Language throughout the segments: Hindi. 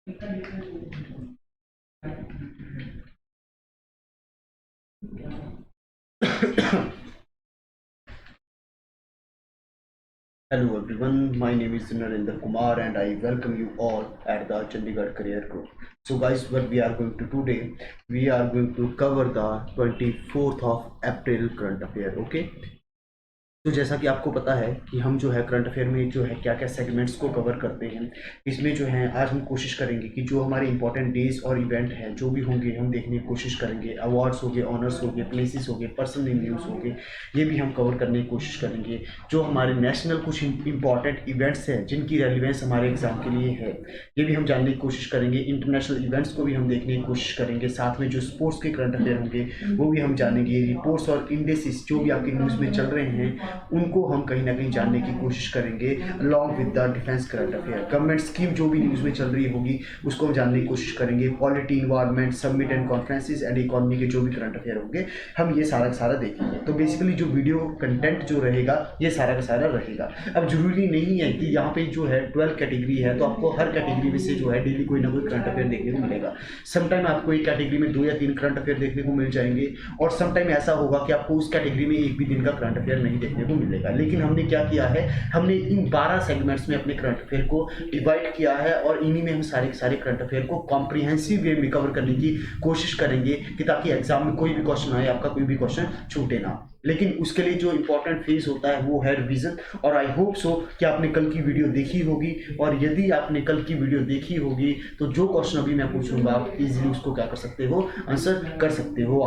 Hello everyone, my name is Narendra Kumar and I welcome you all at the Chandigarh Career Group. So guys, what we are going to today, we are going to cover the 24th of April current affair, okay? तो जैसा कि आपको पता है कि हम जो है करंट अफेयर में जो है क्या क्या सेगमेंट्स को कवर करते हैं, इसमें जो है आज हम कोशिश करेंगे कि जो हमारे इंपॉर्टेंट डेज और इवेंट हैं जो भी होंगे हम देखने की कोशिश करेंगे। अवार्ड्स हो गए, ऑनर्स हो गए, प्लेसेस हो गए, पर्सनल न्यूज़ हो गए, ये भी हम कवर करने की कोशिश करेंगे। जो हमारे नेशनल कुछ इंपॉर्टेंट इवेंट्स हैं जिनकी रेलिवेंस हमारे एग्जाम के लिए है, ये भी हम जानने की कोशिश करेंगे। इंटरनेशनल इवेंट्स को भी हम देखने की कोशिश करेंगे। साथ में जो स्पोर्ट्स के करंट अफेयर होंगे वो भी हम जानेंगे। रिपोर्ट्स और इंडेसिस जो भी आपके न्यूज़ में चल रहे हैं उनको हम कहीं ना कहीं जानने की कोशिश करेंगे along with the defence current affair. Government scheme जो भी न्यूज़ में चल रही होगी उसको हम जानने की कोशिश करेंगे। Polity, environment, summit and conferences and economy के जो भी करंट अफेयर होंगे हम ये सारा का सारा देखेंगे। तो बेसिकली जो वीडियो कंटेंट जो रहेगा ये सारा का सारा रहेगा। अब जरूरी नहीं है कि यहाँ पे जो है 12 कैटेगरी है तो आपको हर कैटेगरी में से जो है डेली कोई ना कोई करंट अफेयर देखने को मिलेगा। समटाइम आपको एक कैटेगरी में 2 या 3 करंट अफेयर देखने को मिल जाएंगे और समटाइम ऐसा होगा कि आपको उस कैटेगरी में एक भी दिन का करंट अफेयर नहीं देखने को मिलेगा। लेकिन हमने क्या किया है, हमने इन 12 सेगमेंट्स में अपने करंट अफेयर को डिवाइड किया है और इन्हीं में हम सारे सारे करंट अफेयर को कॉम्प्रिहेंसिव वे में कवर करने की कोशिश करेंगे कि ताकि एग्जाम में कोई भी क्वेश्चन आए, आपका कोई भी क्वेश्चन छूटे ना। लेकिन उसके लिए जो इंपॉर्टेंट फेज होता है वो है रिवीजन। और आई होप सो कि आपने कल की वीडियो देखी होगी और यदि आपने कल की वीडियो देखी होगी तो जो क्वेश्चन अभी मैं पूछूंगा आप इजीली उसको क्या कर सकते हो, आंसर कर सकते हो।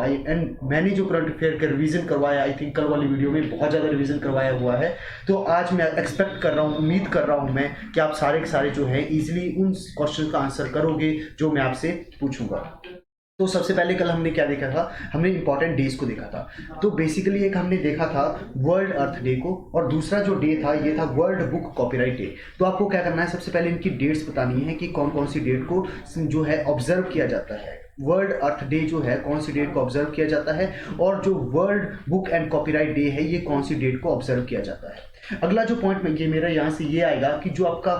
मैंने जो करंट अफेयर का रिवीजन करवाया, आई थिंक कल वाली वीडियो में बहुत ज़्यादा रिवीजन करवाया हुआ है। तो आज मैं एक्सपेक्ट कर रहा हूँ, उम्मीद कर रहा हूँ मैं कि आप सारे के सारे जो है इजीली उन क्वेश्चन का आंसर करोगे जो मैं आपसे पूछूंगा। तो सबसे पहले कल हमने क्या देखा था, हमने इंपॉर्टेंट डेज को देखा था। तो बेसिकली एक हमने देखा था वर्ल्ड अर्थ डे को और दूसरा जो डे था ये था वर्ल्ड बुक कॉपीराइट डे। तो आपको क्या करना है, सबसे पहले इनकी डेट्स बतानी है कि कौन कौन सी डेट को जो है ऑब्जर्व किया जाता है। वर्ल्ड अर्थ डे जो है कौन सी डेट को ऑब्जर्व किया जाता है और जो world book and copyright day है ये कौन सी डेट को ऑब्जर्व किया जाता है। अगला जो पॉइंट में ये मेरा यहाँ से ये आएगा कि जो आपका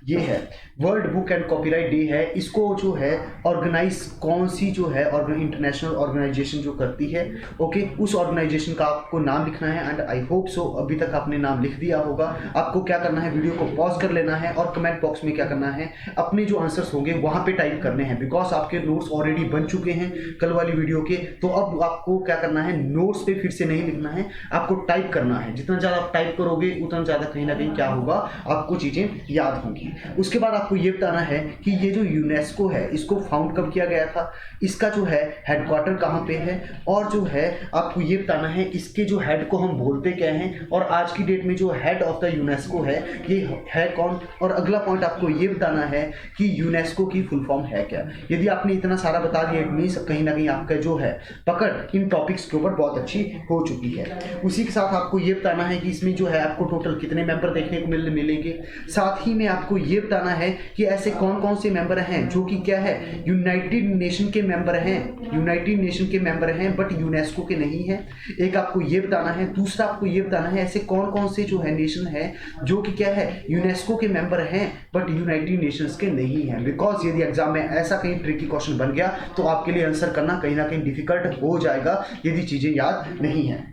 ये है world book and copyright day है, इसको जो है ऑर्गेनाइज कौन सी जो है इंटरनेशनल ऑर्गेनाइजेशन जो करती है। ओके, उस ऑर्गेनाइजेशन का आपको नाम लिखना है एंड आई होप सो अभी तक आपने नाम लिख दिया होगा। आपको क्या करना है, वीडियो को पॉज कर लेना है और कमेंट बॉक्स में क्या करना है, अपने जो आंसर्स होंगे वहां पे टाइप करने हैं। बिकॉज आपके नोट्स ऑलरेडी बन चुके हैं कल वाली वीडियो के, तो अब आपको क्या करना है, नोट्स पे फिर से नहीं लिखना है, आपको टाइप करना है। जितना ज़्यादा आप टाइप करोगे उतना ज़्यादा कहीं ना कहीं क्या होगा, आपको चीज़ें याद होंगी। उसके बाद आपको ये बताना है कि ये जो यूनेस्को है इसको फाउंड कब किया गया था, इसका जो है हेडक्वार्टर कहाँ पे है, और जो है आपको ये बताना है इसके जो हेड को हम बोलते क्या हैं, और आज की डेट में जो हेड ऑफ द यूनेस्को है ये है कौन। और अगला पॉइंट आपको ये बताना है कि यूनेस्को की फुल फॉर्म है क्या। यदि आपने इतना सारा बता दिया इट मीन्स कहीं ना कहीं आपका जो है पकड़ इन टॉपिक्स के ऊपर बहुत अच्छी हो चुकी है। उसी के साथ आपको ये बताना है कि इसमें जो है आपको टोटल कितने मेंबर देखने को मिलेंगे। साथ ही में आपको ये बताना है कि ऐसे कौन कौन से मेंबर हैं जो कि क्या है यूनाइटेड नेशन के मेंबर हैं, यूनाइटेड नेशन के मेंबर हैं बट यूनेस्को के नहीं है। एक आपको ये बताना है। दूसरा आपको ये बताना है ऐसे कौन कौन से जो है नेशन है जो कि क्या है यूनेस्को के मेंबर हैं बट यूनाइटेड नेशंस के नहीं है। बिकॉज यदि एग्जाम में ऐसा कहीं ट्रिकी क्वेश्चन बन गया तो आपके लिए आंसर करना कहीं ना कहीं डिफिकल्ट हो जाएगा यदि चीजें याद नहीं है।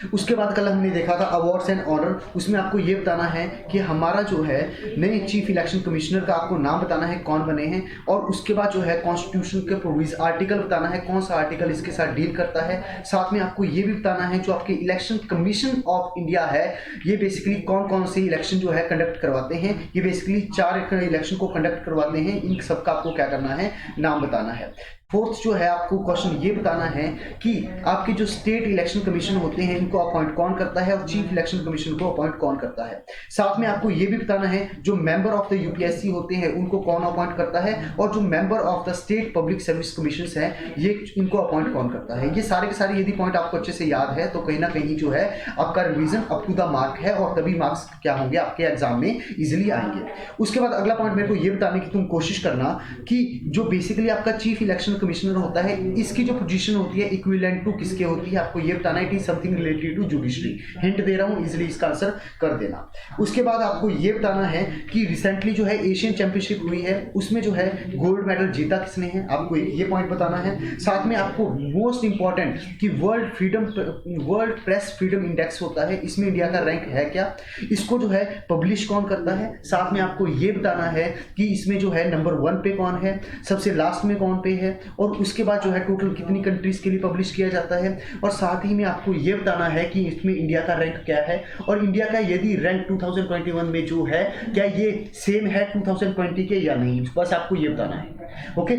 उसके बाद कल हमने देखा था अवार्ड्स एंड ऑनर, उसमें आपको ये बताना है कि हमारा जो है नए चीफ इलेक्शन कमिश्नर का आपको नाम बताना है कौन बने हैं, और उसके बाद जो है कॉन्स्टिट्यूशन के प्रोविज आर्टिकल बताना है कौन सा आर्टिकल इसके साथ डील करता है। साथ में आपको ये भी बताना है जो आपके इलेक्शन कमीशन ऑफ इंडिया है ये बेसिकली कौन कौन से इलेक्शन जो है कंडक्ट करवाते हैं। ये बेसिकली 4 इलेक्शन को कंडक्ट करवाते हैं, इन सबका आपको क्या करना है, नाम बताना है। फोर्थ जो है आपको क्वेश्चन ये बताना है कि आपके जो स्टेट इलेक्शन कमीशन होते हैं इनको अपॉइंट कौन करता है और चीफ इलेक्शन कमीशन को अपॉइंट कौन करता है। साथ में आपको ये भी बताना है जो मेंबर ऑफ द यूपीएससी होते हैं उनको कौन अपॉइंट करता है, और जो member of the state public service commission है ये इनको अपॉइंट कौन करता है। ये सारे के सारे यदि पॉइंट आपको अच्छे से याद है तो कहीं ना कहीं जो है आपका revision up to the mark है और तभी मार्क्स क्या होंगे आपके एग्जाम में इजिली आएंगे। उसके बाद अगला पॉइंट मेरे को ये बताने की तुम कोशिश करना कि जो बेसिकली आपका चीफ इलेक्शन एडिशनल कमिश्नर होता है, इसकी जो पोजीशन होती है इक्विवेलेंट टू किसके होती है, आपको ये बताना है। It is something related to judiciary. Hint दे रहा हूँ, इजीली इसका आंसर कर देना। उसके बाद आपको ये बताना है कि रिसेंटली जो है एशियन चैंपियनशिप हुई है, उसमें जो है गोल्ड मेडल जीता किसने है, आपको ये पॉइंट बताना है। साथ में आपको मोस्ट इंपॉर्टेंट कि वर्ल्ड प्रेस फ्रीडम इंडेक्स होता है, इसमें इंडिया का रैंक है क्या, इसको जो है पब्लिश कौन करता है। साथ में आपको ये बताना है कि इसमें जो है नंबर 1 पे कौन है, सबसे लास्ट में कौन पे है, और उसके बाद जो है टोटल कितनी कंट्रीज के लिए पब्लिश किया जाता है। और साथ ही में आपको ये बताना है कि इसमें इंडिया का रैंक क्या है, और इंडिया का यदि रैंक 2021 में जो है क्या ये सेम है 2020 के या नहीं, बस आपको ये बताना है। ओके,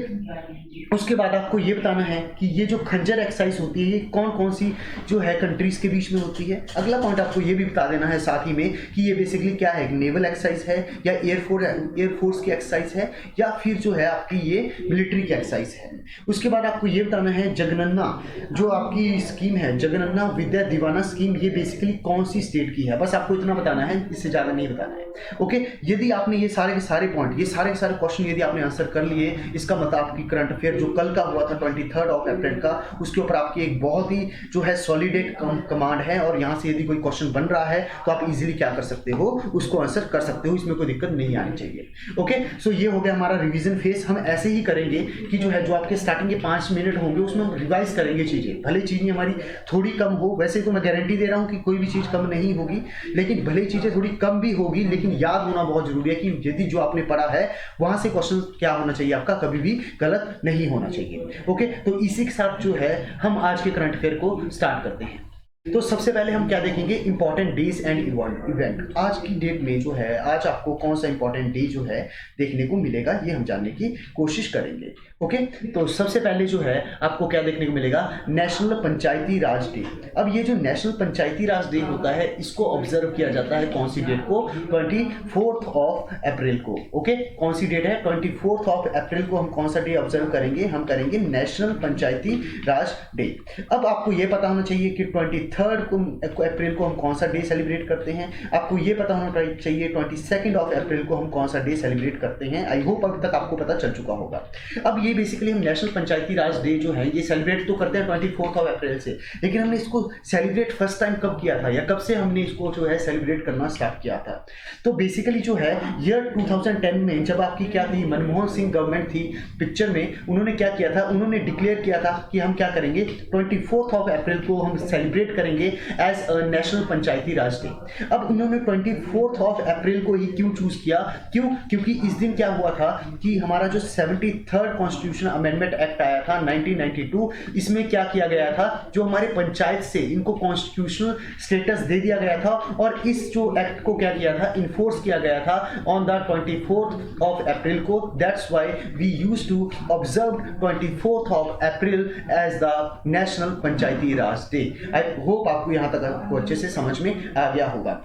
उसके बाद आपको ये बताना है कि ये जो खंजर एक्सरसाइज होती है ये कौन कौन सी जो है कंट्रीज के बीच में होती है। अगला पॉइंट आपको ये भी बता देना है साथ ही में कि ये बेसिकली क्या है, नेवल एक्सरसाइज है या एयरफोर्स की एक्सरसाइज है या फिर जो है आपकी ये मिलिट्री की एक्सरसाइज है। उसके बाद आपको ये बताना है जनगणना जो आपकी स्कीम है, जनगणना विद्या दीवाना स्कीम, ये बेसिकली कौन सी स्टेट की है, बस आपको इतना बताना है, इससे ज़्यादा नहीं बताना है। ओके, यदि आपने ये सारे के सारे पॉइंट, ये सारे के सारे क्वेश्चन यदि आपने आंसर कर लिए, इसका मतलब आपकी करंट अफेयर जो कल का हुआ था 23 अप्रैल का, उसके ऊपर आपकी एक बहुत ही जो है सॉलिडेट कमांड है, और यहाँ से यदि कोई क्वेश्चन बन रहा है तो आप इजीली क्या कर सकते हो, उसको आंसर कर सकते हो, इसमें कोई दिक्कत नहीं आनी चाहिए। ओके, सो ये हो गया हमारा रिवीजन फेज। हम ऐसे ही करेंगे कि जो है जो आपके स्टार्टिंग के 5 मिनट होंगे उसमें हम रिवाइज करेंगे चीज़ें, भले चीज़ें हमारी थोड़ी कम हो, वैसे तो मैं गारंटी दे रहा हूँ कि कोई भी चीज़ कम नहीं होगी, लेकिन भले चीज़ें थोड़ी कम भी होगी, लेकिन याद होना बहुत जरूरी है कि यदि जो आपने पढ़ा है वहां से क्वेश्चन क्या होना चाहिए, आपका कभी भी गलत नहीं होना चाहिए। ओके, तो इसी के साथ जो है हम आज के करंट अफेयर को स्टार्ट करते हैं। तो सबसे पहले हम क्या देखेंगे, इंपॉर्टेंट डेज एंड इवेंट। आज की डेट में जो है, आज आपको कौन सा इंपॉर्टेंट डे जो है देखने को मिलेगा, ये हम जानने की कोशिश करेंगे। ओके, तो सबसे पहले जो है आपको क्या देखने को मिलेगा, नेशनल पंचायती राज डे। अब ये जो नेशनल पंचायती राज डे होता है, इसको ऑब्जर्व किया जाता है कौन सी डेट को, 24 अप्रैल को। ओके, कौन सी डेट है, 24 अप्रैल को हम कौन सा डे ऑब्जर्व करेंगे, हम करेंगे नेशनल पंचायती राज डे। अब आपको ये पता होना चाहिए कि 23 अप्रैल को हम कौन सा डे सेलिब्रेट करते हैं, आपको ये पता होना चाहिए 22 अप्रैल को हम कौन सा डे सेलिब्रेट करते हैं। आई होप अभी तक आपको पता चल चुका होगा। अब ये बेसिकली हम नेशनल पंचायती राज डे जो है ये सेलिब्रेट तो करते हैं 24 अप्रैल से, लेकिन हमने इसको सेलिब्रेट फर्स्ट टाइम कब किया था या कब से हमने इसको जो है सेलिब्रेट करना स्टार्ट किया था। तो बेसिकली जो है ईयर 2010 में जब आपकी क्या थी, मनमोहन सिंह गवर्नमेंट थी पिक्चर में, उन्होंने क्या किया था, उन्होंने डिक्लेयर किया था कि हम क्या करेंगे, 24 अप्रैल को हम सेलिब्रेट करेंगे as a national Panchayati Raj day. अब उन्होंने 24 अप्रैल को ही क्यों चूज किया, क्योंकि इस दिन क्या हुआ था कि हमारा जो 73rd कॉन्स्टिट्यूशन अमेंडमेंट एक्ट आया था 1992, इसमें क्या किया गया था, जो हमारे पंचायत से इनको कॉन्स्टिट्यूशनल स्टेटस दे दिया गया था, और इस जो एक्ट को क्या किया था, इन्फोर्स किया गया था ऑन द 24 अप्रैल को। That's why we used to observe 24 April as the national Panchayati Raj day. I hope आपको यहां तक आपको अच्छे से समझ में आ गया होगा।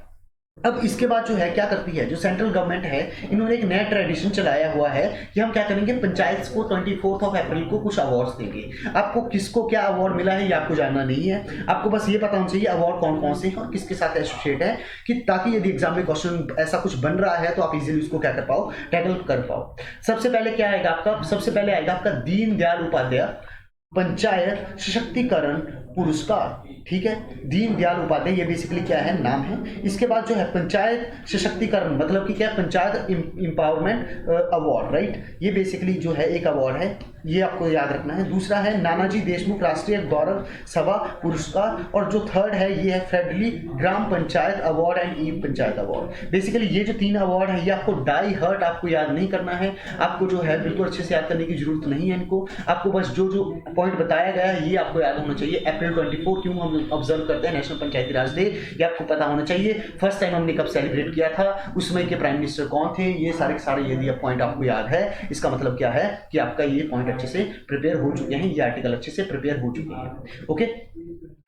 अब इसके बाद जो है क्या करती है, जो सेंट्रल गवर्नमेंट है, इन्होंने एक नया ट्रेडिशन चलाया हुआ है कि हम क्या करेंगे, पंचायत को 24 अप्रैल को कुछ अवार्ड्स देंगे। आपको किसको क्या अवार्ड मिला है ये आपको जानना नहीं है, आपको बस ये पता होना चाहिए अवार्ड कौन कौन से हैं और किसके साथ एसोसिएट है, कि ताकि यदि एग्जाम में क्वेश्चन ऐसा कुछ बन रहा है तो आप इजीली उसको क्या कर पाओ, टैकल कर पाओ। सबसे पहले क्या आएगा आपका, सबसे पहले आएगा आपका दीनदयाल उपाध्याय पंचायत सशक्तिकरण पुरस्कार। ठीक है, दीनदयाल उपाध्याय ये बेसिकली क्या है, नाम है। इसके बाद जो है पंचायत सशक्तिकरण मतलब कि क्या, पंचायत एम्पावरमेंट अवार्ड, राइट, ये बेसिकली जो है एक अवार्ड है, ये आपको याद रखना है। दूसरा है नानाजी देशमुख राष्ट्रीय गौरव सभा पुरस्कार, और जो थर्ड है ये है federally gram panchayat award and E panchayat award. Basically ये जो 3 अवार्ड है ये आपको डाई हर्ट आपको याद नहीं करना है, आपको जो है बिल्कुल अच्छे से याद करने की जरूरत नहीं है इनको, आपको बस जो जो पॉइंट बताया गया है ये आपको याद होना चाहिए। अप्रैल 24 क्यों हम ऑब्जर्व करते हैं नेशनल पंचायती राज डे, ये आपको पता होना चाहिए। फर्स्ट टाइम हमने कब सेलिब्रेट किया था, उस समय के प्राइम मिनिस्टर कौन थे, ये सारे के सारे यदि पॉइंट आपको याद है, इसका मतलब क्या है कि आपका ये पॉइंट अच्छे से प्रिपेयर हो चुके हैं, ये आर्टिकल अच्छे से प्रिपेयर हो चुके हैं। Okay,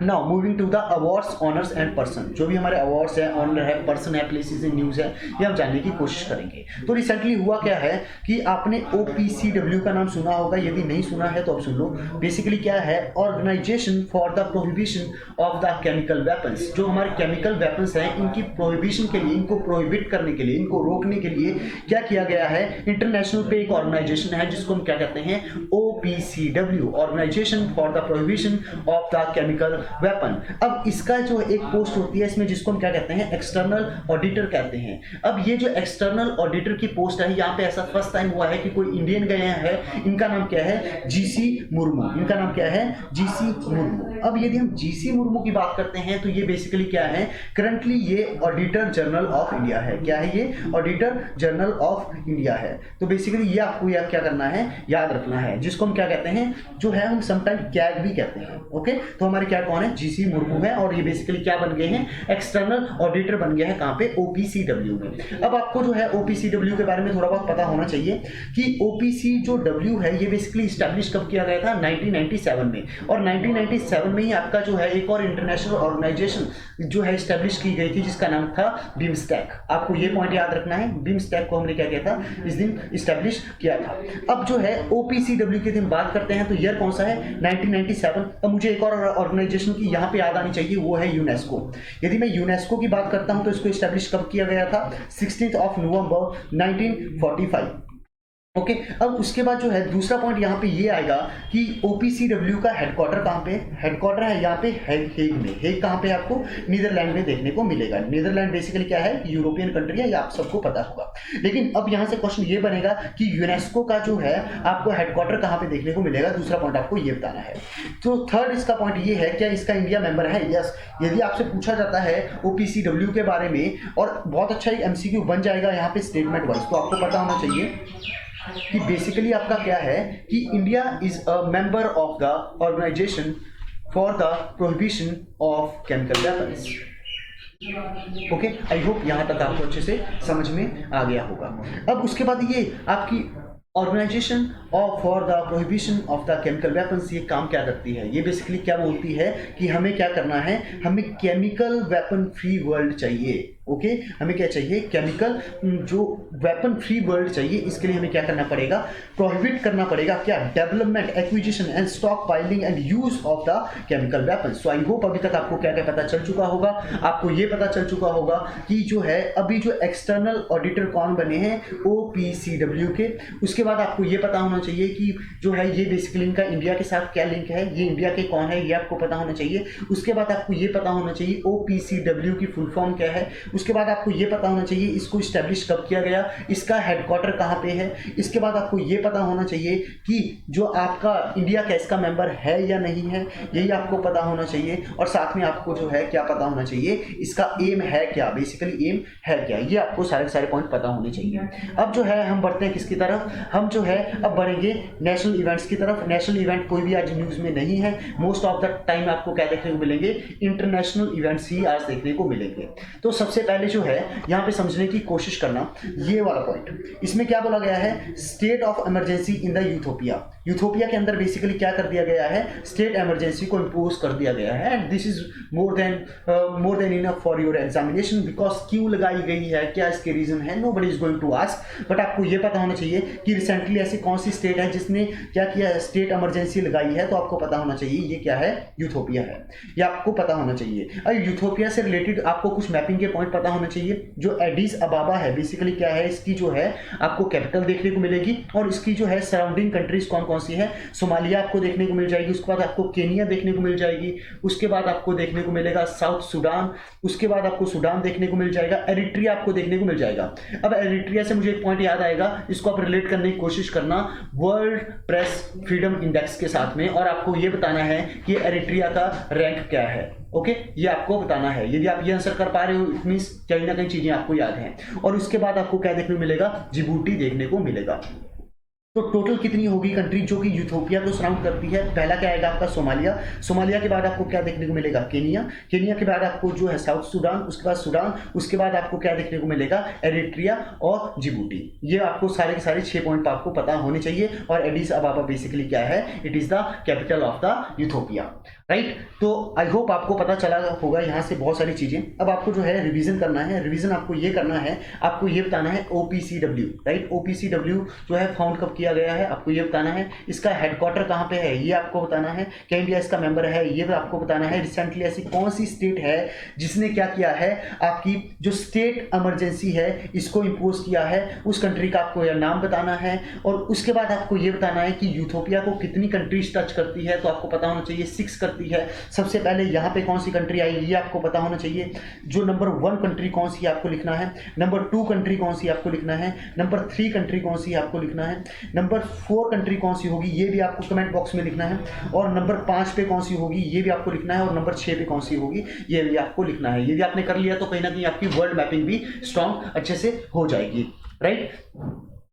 now moving to the awards, honours and person. जो भी हमारे अवार्ड्स है, ऑनर है, पर्सन है, प्लेसेस है, न्यूज़ है, ये हम जानने की कोशिश करेंगे। तो रिसेंटली हुआ क्या है कि आपने OPCW का नाम सुना होगा, यदि नहीं सुना है तो अब सुन लो। बेसिकली क्या है, organisation for the prohibition of the chemical weapons. जो हमारे केमिकल वेपन्स हैं, इनकी प्रोहिबिशन के लिए, इनको प्रोहिबिट करने के लिए, इनको रोकने के लिए क्या किया गया है, इंटरनेशनल पे एक ऑर्गेनाइजेशन है जिसको हम क्या कहते हैं, OPCW, organisation for the prohibition of the chemical weapon. अब इसका जो एक पोस्ट होती है इसमें, जिसको हम क्या कहते हैं, एक्सटर्नल ऑडिटर कहते हैं। अब ये जो एक्सटर्नल ऑडिटर की पोस्ट है, यहाँ पे ऐसा फर्स्ट टाइम हुआ है कि कोई इंडियन गए हैं। इनका नाम क्या है, GC मुर्मू। इनका नाम क्या है, GC मुर्मू। अब यदि हम GC मुर्मू की बात करते हैं तो ये बेसिकली क्या है, करंटली ये ऑडिटर जनरल ऑफ इंडिया है। क्या है ये, ऑडिटर जनरल ऑफ इंडिया है। तो बेसिकली ये आपको क्या करना है, याद रखना है, जिसको हम क्या कहते हैं, जो है हम समटाइम कैग भी कहते हैं। ओके, तो हमारे क्या कौन है, GC मुर्मू है, और ये बेसिकली क्या बन गए हैं, एक्सटर्नल ऑडिटर बन गया है। कहां पे, OPCW में। अब आपको जो है OPCW के बारे में थोड़ा बहुत पता होना चाहिए कि OPCW है, ये बेसिकली स्टैब्लिश कब किया गया था, 1997 में। और 1997 में ही आपका जो है एक और इंटरनेशनल ऑर्गेनाइजेशन जो है स्टैब्लिश की गई थी, जिसका नाम था बिम्स्टेक। आपको ये पॉइंट याद रखना है, बिम्स्टेक को हमने क्या किया था, इस दिन स्टैब्लिश किया था। अब जो है OPCW की दिन बात करते हैं तो ईयर कौन सा है, 1997। अब मुझे एक और ऑर्गेनाइजेशन की यहाँ पे याद आनी चाहिए, वो है यूनेस्को। यदि मैं यूनेस्को की बात करता हूं तो इसको स्टैब्लिश कब किया गया था, 16 नवंबर 1945। ओके, अब उसके बाद जो है दूसरा पॉइंट यहाँ पे ये आएगा कि OPCW का हेडक्वार्टर कहाँ पे, हेडक्वार्टर है यहाँ पे हेग में। हेग कहाँ पे आपको, नीदरलैंड में देखने को मिलेगा। नीदरलैंड बेसिकली क्या है, यूरोपियन कंट्री है, ये आप सबको पता होगा। लेकिन अब यहाँ से क्वेश्चन ये बनेगा कि यूनेस्को का जो है आपको हेडक्वार्टर कहाँ पे देखने को मिलेगा। दूसरा पॉइंट आपको ये बताना है। तो थर्ड इसका पॉइंट ये है, क्या इसका इंडिया मेंबर है, यस। यदि आपसे पूछा जाता है OPCW के बारे में, और बहुत अच्छा एक MCQ बन जाएगा यहाँ पे स्टेटमेंट वाइज, तो आपको पता होना चाहिए कि बेसिकली आपका क्या है कि India is a member of the organisation for the prohibition of chemical weapons. Okay, I hope यहां तक आपको अच्छे से समझ में आ गया होगा। अब उसके बाद ये आपकी organisation for the prohibition of the chemical weapons, ये काम क्या करती है, ये बेसिकली क्या बोलती है कि हमें क्या करना है, हमें केमिकल वेपन फ्री वर्ल्ड चाहिए। ओके, हमें क्या चाहिए, केमिकल जो वेपन फ्री वर्ल्ड चाहिए। इसके लिए हमें क्या करना पड़ेगा, प्रोहिबिट करना पड़ेगा क्या, development, acquisition and stock piling and use of the chemical weapons. So I hope अभी तक आपको क्या क्या पता चल चुका होगा। आपको ये पता चल चुका होगा कि जो है अभी जो एक्सटर्नल ऑडिटर कौन बने हैं, OPCW के। उसके बाद आपको ये पता होना चाहिए कि जो है ये बेसिकली इनका इंडिया के साथ क्या लिंक है, ये इंडिया के कौन है, ये आपको पता होना चाहिए। उसके बाद आपको ये पता होना चाहिए OPCW की फुल फॉर्म क्या है। उसके बाद आपको ये पता होना चाहिए इसको स्टैब्लिश कब किया गया, इसका हेडक्वार्टर कहाँ पे है। इसके बाद आपको ये पता होना चाहिए कि जो आपका इंडिया का इसका मेंबर है या नहीं है, यही आपको पता होना चाहिए। और साथ में आपको जो है क्या पता होना चाहिए, इसका एम है क्या, बेसिकली एम है क्या, ये आपको सारे सारे पॉइंट पता होने चाहिए। अब जो है हम बढ़ते हैं किसकी तरफ, हम जो है अब बढ़ेंगे नेशनल इवेंट्स की तरफ। नेशनल इवेंट कोई भी आज न्यूज़ में नहीं है, मोस्ट ऑफ द टाइम आपको क्या देखने को मिलेंगे, इंटरनेशनल इवेंट्स ही आज देखने को मिलेंगे। तो सबसे पहले जो है यहाँ पे समझने की कोशिश करना ये वाला पॉइंट, इसमें क्या बोला गया है, state of emergency in the Ethiopia. Ethiopia के अंदर बेसिकली क्या कर दिया गया है, स्टेट इमरजेंसी को इम्पोज कर दिया गया है। And this is more than enough for your examination. Because क्यों लगाई गई है, क्या इसके रीजन है, nobody is going to ask, but आपको ये पता होना चाहिए कि रिसेंटली ऐसी कौन सी स्टेट है जिसने क्या किया है, स्टेट इमरजेंसी लगाई है। तो आपको पता होना चाहिए ये क्या है, यूथोपिया है, ये आपको पता होना चाहिए। और यूथोपिया से रिलेटेड आपको कुछ मैपिंग के पॉइंट पता होना चाहिए। जो एडिस अबाबा है बेसिकली क्या है, इसकी जो है आपको कैपिटल देखने को मिलेगी, और इसकी जो है सराउंडिंग कंट्रीज कौन कौन सी है, सोमालिया आपको देखने को मिल जाएगी, उसके बाद आपको केनिया देखने को मिल जाएगी, उसके बाद आपको देखने को मिलेगा साउथ सूडान, उसके बाद आपको सूडान देखने को मिल जाएगा, एरिट्रिया आपको देखने को मिल जाएगा। अब एरिट्रिया से मुझे एक पॉइंट याद आएगा, इसको आप रिलेट करने की कोशिश करना वर्ल्ड प्रेस फ्रीडम इंडेक्स के साथ में, और आपको ये बताना है कि एरिट्रिया का रैंक क्या है। ओके, ये आपको बताना है। यदि आप ये आंसर कर पा रहे हो, इट मींस कहीं ना कहीं चीजें आपको याद हैं। और उसके बाद आपको क्या देखने को मिलेगा, जिबूटी देखने को मिलेगा। तो टोटल कितनी होगी कंट्री जो कि यूथोपिया को सराउंड करती है? पहला क्या आएगा आपका सोमालिया, सोमालिया के बाद आपको क्या देखने को मिलेगा? केनिया, केनिया के बाद आपको जो है साउथ सूडान, उसके बाद सूडान, उसके बाद आपको क्या देखने को मिलेगा? एरिट्रिया और जिबूटी। ये आपको सारे के सारे 6 पॉइंट आपको पता होने चाहिए। और एडिस अबाबा बेसिकली क्या है? It is the capital of the Ethiopia, right. तो आई होप आपको पता चला होगा यहाँ से बहुत सारी चीजें। अब आपको जो है रिवीजन करना है, रिवीजन आपको ये करना है, आपको ये बताना है OPCW, राइट। OPCW जो है फाउंड कब किया गया है आपको ये बताना है, इसका हेडक्वार्टर कहाँ पे है ये आपको बताना है, क्या इंडिया इसका मेंबर है ये भी आपको बताना है, रिसेंटली ऐसी कौन सी स्टेट है जिसने क्या किया है, आपकी जो स्टेट इमरजेंसी है इसको इम्पोज किया है, उस कंट्री का आपको यह नाम बताना है। और उसके बाद आपको ये बताना है कि यूथोपिया को कितनी कंट्रीज टच करती है, तो आपको पता होना चाहिए 6 करती है। सबसे पहले यहाँ पे कौन सी कंट्री आई ये आपको पता होना चाहिए। जो नंबर 1 कंट्री कौन सी आपको लिखना है, नंबर 2 कंट्री कौन सी आपको लिखना है, नंबर 3 कंट्री कौन सी आपको लिखना है, नंबर 4 कंट्री कौन सी होगी ये भी आपको कमेंट बॉक्स में लिखना है, और नंबर 5 पे कौन सी होगी ये भी आपको लिखना है, और नंबर 6 पे कौन सी होगी ये भी आपको लिखना है। यदि आपने कर लिया तो कहीं ना कहीं आपकी वर्ल्ड मैपिंग भी स्ट्रांग अच्छे से हो जाएगी, राइट।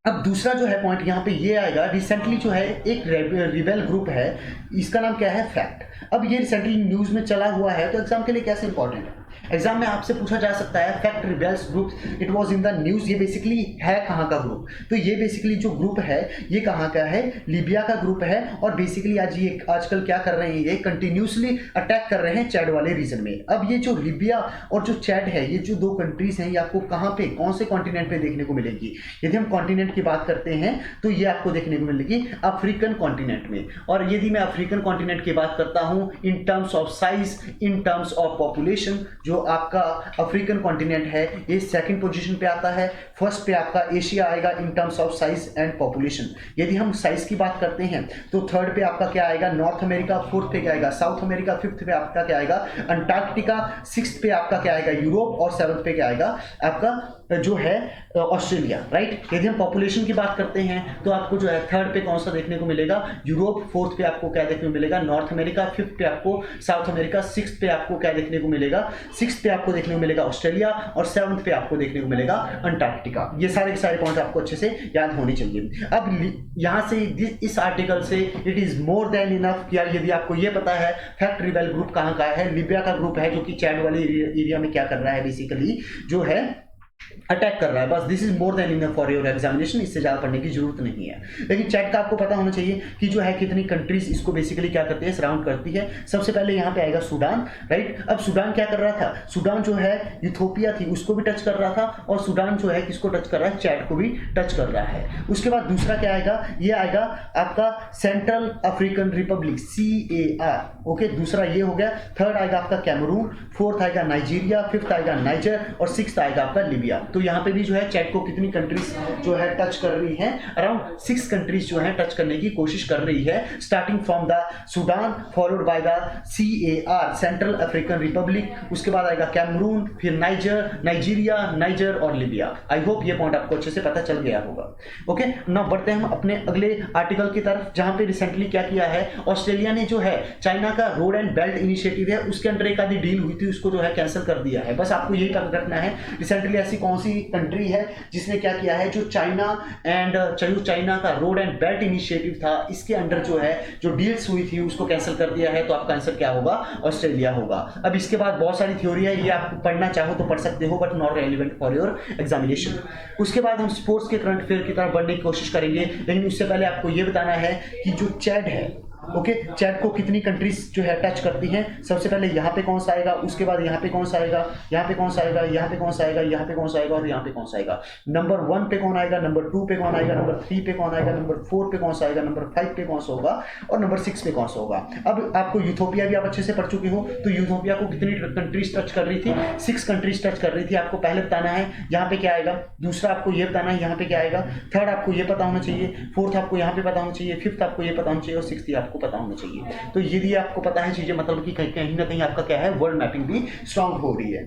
अब दूसरा जो है पॉइंट यहाँ पे ये आएगा, रिसेंटली जो है एक रिबेल ग्रुप है, इसका नाम क्या है? फैक्ट। अब ये रिसेंटली न्यूज में चला हुआ है, तो एग्जाम के लिए कैसे इंपॉर्टेंट है? एग्जाम में आपसे पूछा जा सकता है fact rebels group, it was in the news, ये बेसिकली है कहाँ का ग्रुप? तो ये बेसिकली जो ग्रुप है ये कहाँ का है? लीबिया का ग्रुप है। और बेसिकली आज ये आजकल क्या कर रहे हैं, ये कंटिन्यूसली अटैक कर रहे हैं चैड वाले रीजन में। अब ये जो लीबिया और जो चैड है, ये जो 2 कंट्रीज हैं, ये आपको कहाँ पे, कौन से कॉन्टिनेंट पे देखने को मिलेगी? यदि हम कॉन्टिनेंट की बात करते हैं तो ये आपको देखने को मिलेगी अफ्रीकन कॉन्टिनेंट में। और यदि मैं अफ्रीकन कॉन्टिनेंट की बात करता हूं in terms of size, in terms of population, जो आपका अफ्रीकन कॉन्टिनेंट है ये 2nd पोजीशन पे आता है। फर्स्ट पे आपका एशिया आएगा in terms of size and population. यदि हम साइज की बात करते हैं तो 3rd पे आपका क्या आएगा? North America. 4th पे क्या आएगा? South America. 5th पे आपका क्या आएगा? अंटार्कटिका। 6th पे आपका क्या आएगा? यूरोप। और 7th पे क्या आएगा? आपका जो है ऑस्ट्रेलिया, राइट। यदि हम पॉपुलेशन की बात करते हैं तो आपको जो है 3rd पे कौन सा देखने को मिलेगा? यूरोप। 4th पे आपको क्या देखने को मिलेगा? North America. 5th पे आपको साउथ अमेरिका। 6th पे आपको क्या देखने को मिलेगा? 6th पे आपको देखने को मिलेगा ऑस्ट्रेलिया। और 7th पे आपको देखने को मिलेगा अंटार्कटिका। ये सारे के सारे पॉइंट आपको अच्छे से याद होने चाहिए। अब यहाँ से इस आर्टिकल से it is more than enough कि यदि आपको ये पता है फैक्ट रिबेल ग्रुप कहाँ का है, लीबिया का ग्रुप है जो कि चैड वाले एरिया में क्या कर रहा है, बेसिकली जो है अटैक कर रहा है। बस this is more than enough for your examination, इससे ज़्यादा पढ़ने की जरूरत नहीं है। लेकिन चैट का आपको पता होना चाहिए कि जो है कितनी कंट्रीज इसको बेसिकली क्या करती है, सराउंड करती है। सबसे पहले यहाँ पे आएगा सूडान, राइट। अब सूडान क्या कर रहा था? सूडान जो है यूथोपिया थी उसको भी टच कर रहा था, और सूडान जो है किसको टच कर रहा है? चैट को भी टच कर रहा है। उसके बाद दूसरा क्या आएगा? ये आएगा आपका central African Republic, CAR, okay. दूसरा ये हो गया। 3rd आएगा आपका कैमरून। 4th आएगा नाइजीरिया। 5th आएगा नाइजर। और 6th आएगा आपका लीबिया। तो यहाँ पे भी जो है चैट को कितनी कंट्रीज जो है टच कर रही है? अराउंड 6 कंट्रीज जो है टच करने की कोशिश कर रही है, starting from the Sudan, followed by the CAR, central African Republic. उसके बाद आएगा कैमरून, फिर नाइजीरिया, नाइजर और लीबिया। आई होप ये पॉइंट आपको अच्छे से पता चल गया होगा, ओके। नाउ बढ़ते हैं हम अपने अगले आर्टिकल की तरफ, जहां पे रिसेंटली क्या किया है, ऑस्ट्रेलिया ने जो है चाइना का रोड एंड बेल्ट इनिशिएटिव है उसके अंडर एक आधी डील हुई थी, उसको जो है कैंसिल कर दिया है। बस आपको यही पता रखना है रिसेंटली ऐसी कौन सी कंट्री है जिसने क्या किया है, जो चाइना का रोड एंड बेल्ट इनिशिएटिव था इसके अंडर जो है जो डील्स हुई थी उसको कैंसिल कर दिया है। तो आपका आंसर क्या होगा? ऑस्ट्रेलिया होगा। अब इसके बाद बहुत सारी थ्योरी है, ये आप पढ़ना चाहो तो पढ़ सकते हो, but not relevant for your examination. उसके बाद हम स्पोर्ट्स के करंट अफेयर की तरफ बढ़ने की कोशिश करेंगे, लेकिन उससे पहले आपको ये बताना है कि जो चैड है, ओके, चैट को कितनी कंट्रीज जो है टच करती हैं। सबसे पहले यहाँ पे कौन सा आएगा, उसके बाद यहाँ पे कौन सा आएगा, यहाँ पे कौन सा आएगा, यहाँ पे कौन सा आएगा, यहाँ पे कौन सा आएगा और यहाँ पे कौन सा आएगा। नंबर 1 पे कौन आएगा, नंबर 2 पे कौन आएगा, नंबर 3 पे कौन आएगा, नंबर 4 पे कौन सा आएगा, नंबर 5 पे कौन सा होगा और नंबर 6 पे कौन सा होगा। अब आपको यूथोपिया भी आप अच्छे से पढ़ चुके हो, तो यूथोपिया को कितनी कंट्रीज टच कर रही थी? 6 कंट्रीज टच कर रही थी। आपको पहले बताना है यहाँ पे क्या आएगा, दूसरा आपको ये बताना है यहाँ पे क्या आएगा, 3rd आपको ये पता होना चाहिए, 4th आपको यहाँ पे पता होना चाहिए, 5th आपको ये पता होना चाहिए और 6th आपको पता होना चाहिए। तो यदि आपको पता है चीजें, मतलब कि कहीं ना कहीं आपका क्या है, वर्ल्ड मैपिंग भी स्ट्रांग हो रही है।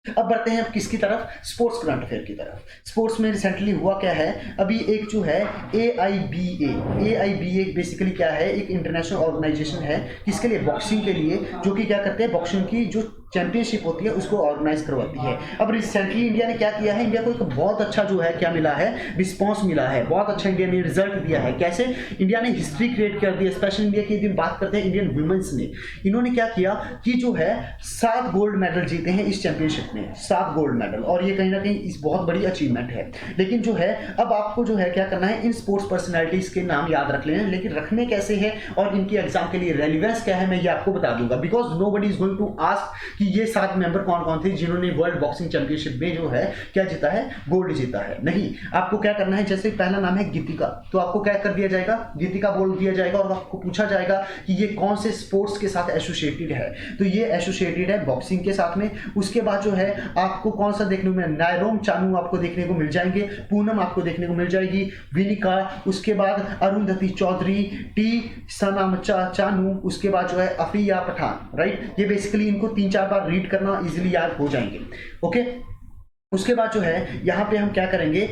अब बढ़ते हैं किसकी तरफ, स्पोर्ट्स करंट अफेयर की तरफ। स्पोर्ट्स में रिसेंटली हुआ क्या है, अभी एक जो है AIBA बेसिकली क्या है, एक इंटरनेशनल ऑर्गेनाइजेशन है किसके लिए, बॉक्सिंग के लिए, जो कि क्या करते हैं, बॉक्सिंग की जो चैंपियनशिप होती है उसको ऑर्गेनाइज करवाती है। अब रिसेंटली इंडिया ने क्या किया है, इंडिया को एक बहुत अच्छा जो है क्या मिला है, रिस्पॉन्स मिला है, बहुत अच्छा इंडिया ने रिजल्ट दिया है। कैसे? इंडिया ने हिस्ट्री क्रिएट कर दी, स्पेशली इंडिया की दिन बात करते हैं इंडियन वुमेन्स ने, इन्होंने क्या किया कि जो है 7 गोल्ड मेडल जीते हैं इस चैंपियनशिप में, 7 गोल्ड मेडल, और ये कहीं ना कहीं इस बहुत बड़ी अचीवमेंट है। लेकिन जो है अब आपको जो है क्या करना है, इन स्पोर्ट्स पर्सनैलिटीज के नाम याद रख लेना, लेकिन रखने कैसे है और इनकी एग्जाम के लिए रेलिवेंस क्या है मैं ये आपको बता दूंगा, because nobody is going to ask कि ये 7 मेंबर कौन कौन थे जिन्होंने वर्ल्ड बॉक्सिंग चैंपियनशिप में जो है क्या जीता है, गोल्ड जीता है। नहीं, आपको क्या करना है, जैसे पहला नाम है गीतिका, तो आपको क्या कर दिया जाएगा, गीतिका बोल दिया जाएगा और आपको पूछा जाएगा कि ये कौन से स्पोर्ट्स के साथ एसोसिएटेड है, तो ये एसोसिएटेड है बॉक्सिंग के साथ में। उसके बाद जो है आपको कौन सा देखने को मिले, नायरोम चानू आपको देखने को मिल जाएंगे, पूनम आपको देखने को मिल जाएगी, विनिका, उसके बाद अरुंधति चौधरी, टी सनाम चानू, उसके बाद जो है अफिया पठान, राइट। ये बेसिकली इनको 3-4 बार रीड करना इजीली याद हो जाएंगे, ओके। उसके बाद जो है यहाँ पे हम क्या करेंगे,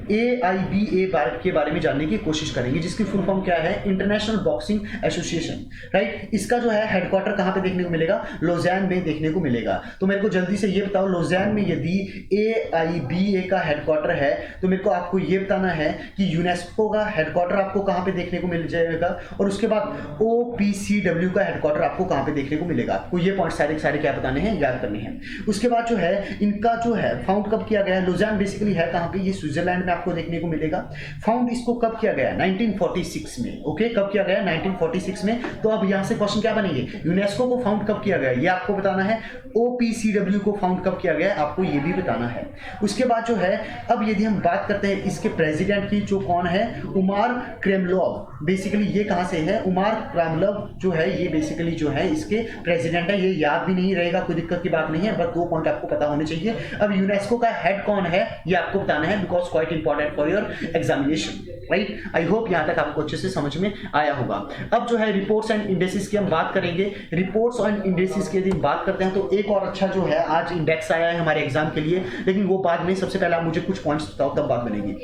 AIBA के बारे में जानने की कोशिश करेंगे, जिसकी फुल फॉर्म क्या है, इंटरनेशनल बॉक्सिंग एसोसिएशन, राइट। इसका जो है हेडक्वार्टर कहाँ पे देखने को मिलेगा, लोज़ैन में देखने को मिलेगा। तो मेरे को जल्दी से ये बताओ, लोज़ैन में यदि AIBA का हेडक्वार्टर है तो मेरे को आपको ये बताना है कि यूनेस्को का हेडक्वार्टर आपको कहाँ पे देखने को मिल जाएगा, और उसके बाद OPCW का हेडक्वार्टर आपको कहाँ पे देखने को मिलेगा। आपको ये पॉइंट सारे क्या बताने हैं, याद करने हैं। उसके बाद जो है इनका जो है फाउंड कब किया गया है, लोज़ैन बेसिकली है कहाँ पे, ये स्विट्जरलैंड में आपको देखने को मिलेगा। फाउंड इसको कब किया गया, 1946 में, ओके। कब किया गया, 1946 में। तो अब यहां से क्वेश्चन क्या बनेंगे, यूनेस्को को फाउंड कब किया गया ये आपको बताना है, OPCW को फाउंड कब किया गया आपको ये भी बताना है। उसके बाद जो है अब यदि हम बात करते हैं इसके प्रेसिडेंट की, जो कौन है, उमार क्रेमलोव, बेसिकली ये कहां से है, उमार क्रेमलोव जो है ये बेसिकली जो है इसके प्रेसिडेंट है। ये याद भी नहीं रहेगा, कोई दिक्कत की बात नहीं है, बस 2 पॉइंट आपको पता होने चाहिए। अब यूनेस्को का हेड कौन है ये आपको बताना है, because quite important for your examination, right. I hope यहां तक आपको अच्छे से समझ में आया होगा। अब जो है रिपोर्ट्स एंड इंडेक्सेस की हम बात करेंगे। रिपोर्ट्स एंड इंडेक्सेस की यदि बात करते हैं तो एक और अच्छा जो है आज इंडेक्स आया है हमारे एग्जाम के लिए, लेकिन वो बाद में, सबसे पहले आप मुझे कुछ पॉइंट्स बताओ तब बात बनेगी।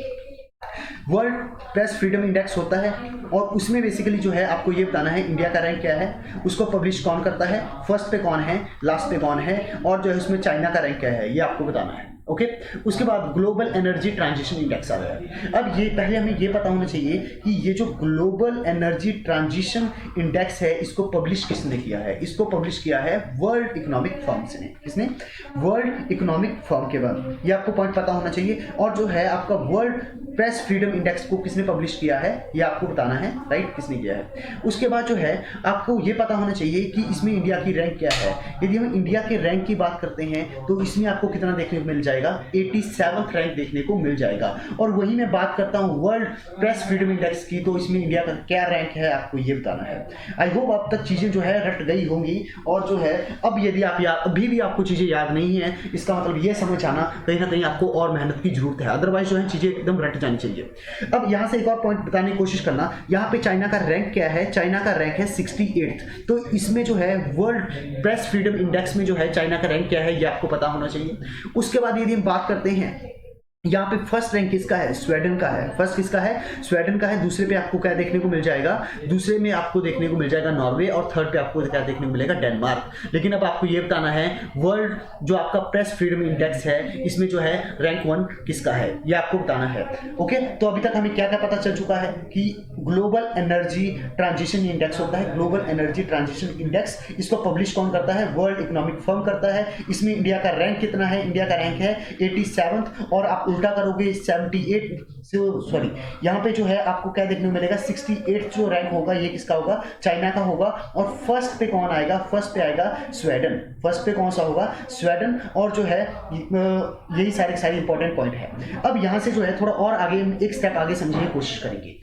वर्ल्ड प्रेस फ्रीडम इंडेक्स होता है और उसमें बेसिकली जो है आपको ये बताना है इंडिया का रैंक क्या है, उसको पब्लिश कौन करता है, फर्स्ट पे कौन है, लास्ट पे कौन है, और जो है उसमें चाइना का रैंक क्या है ये आपको बताना है, ओके। उसके बाद ग्लोबल एनर्जी ट्रांजिशन इंडेक्स आ गया है। अब ये पहले हमें ये पता होना चाहिए कि ये जो ग्लोबल एनर्जी ट्रांजिशन इंडेक्स है इसको पब्लिश किसने किया है, इसको पब्लिश किया है वर्ल्ड इकोनॉमिक फर्म्स ने। किसने, वर्ल्ड इकोनॉमिक फर्म के बाद, ये आपको पॉइंट पता होना चाहिए। और जो है आपका वर्ल्ड प्रेस फ्रीडम इंडेक्स को किसने पब्लिश किया है ये आपको बताना है, राइट, किसने किया है। उसके बाद जो है आपको ये पता होना चाहिए कि इसमें इंडिया की रैंक क्या है। यदि हम इंडिया के रैंक की बात करते हैं तो इसमें आपको कितना देखने को मिल जाएगा, 87वां रैंक देखने को मिल जाएगा। और वही मैं बात करता हूँ वर्ल्ड प्रेस फ्रीडम इंडेक्स की, तो इसमें इंडिया का क्या रैंक है आपको ये बताना है। आई होप अब तक चीजें जो है रट गई होंगी, और जो है अब यदि आप अभी भी आपको चीजें याद नहीं है, इसका मतलब ये समझ आना कहीं ना कहीं आपको और मेहनत की जरूरत है, अदरवाइज जो है चीजें एकदम रट जानी चाहिए। अब यहां से एक और पॉइंट बताने की कोशिश करना, यहां पे चाइना का रैंक क्या है, चाइना का रैंक है 68। तो इसमें जो है वर्ल्ड प्रेस फ्रीडम इंडेक्स में जो है चाइना का रैंक क्या है ये आपको पता होना चाहिए। उसके बाद यदि हम बात करते हैं यहाँ पे फर्स्ट रैंक किसका है, स्वीडन का है। फर्स्ट किसका है, स्वीडन का है। दूसरे पे आपको क्या देखने को मिल जाएगा, दूसरे में आपको देखने को मिल जाएगा नॉर्वे, और थर्ड पे आपको क्या देखने को मिलेगा, डेनमार्क। लेकिन अब आपको ये बताना है वर्ल्ड जो आपका प्रेस फ्रीडम इंडेक्स है इसमें जो है रैंक 1 किसका है ये आपको बताना है, ओके। तो अभी तक हमें क्या क्या पता चल चुका है कि ग्लोबल एनर्जी ट्रांजिशन इंडेक्स होता है, ग्लोबल एनर्जी ट्रांजिशन इंडेक्स, इसको पब्लिश कौन करता है, वर्ल्ड इकोनॉमिक फर्म करता है। इसमें इंडिया का रैंक कितना है, इंडिया का रैंक है 87, और आप उल्टा करोगे 78 से, सॉरी यहाँ पे जो है आपको क्या देखने को मिलेगा, 68 जो रैंक होगा ये किसका होगा, चाइना का होगा। और फर्स्ट पे कौन आएगा, फर्स्ट पे आएगा स्वीडन। फर्स्ट पे कौन सा होगा, स्वीडन। और जो है यही सारे इंपॉर्टेंट पॉइंट है। अब यहाँ से जो है थोड़ा और आगे एक स्टेप आगे समझने की कोशिश करेंगे।